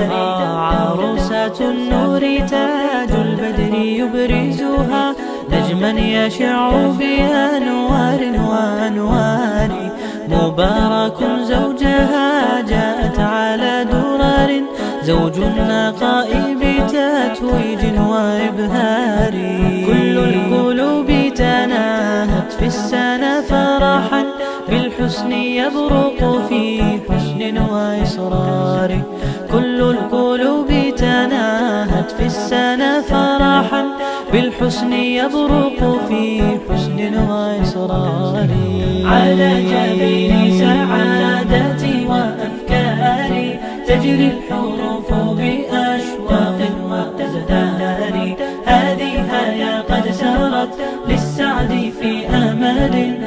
عروسات النور تاج البدر يبرزها، نجما يشع بأنوار وأنوار. مبارك زوجها جاءت على درر، زوج النقاء بتتويج وإبهار. كل القلوب تناهت في السنة فرحا، بالحسن يبرق في حسن وإصرار. كل القلوب تناهت في السنة فرحا، بالحسن يبرق في حسن وإصرار. على جبين سعادتي وأفكاري تجري الحروف بأشواق وأزدهار. هذه هيا قد سرت للسعد في أمل،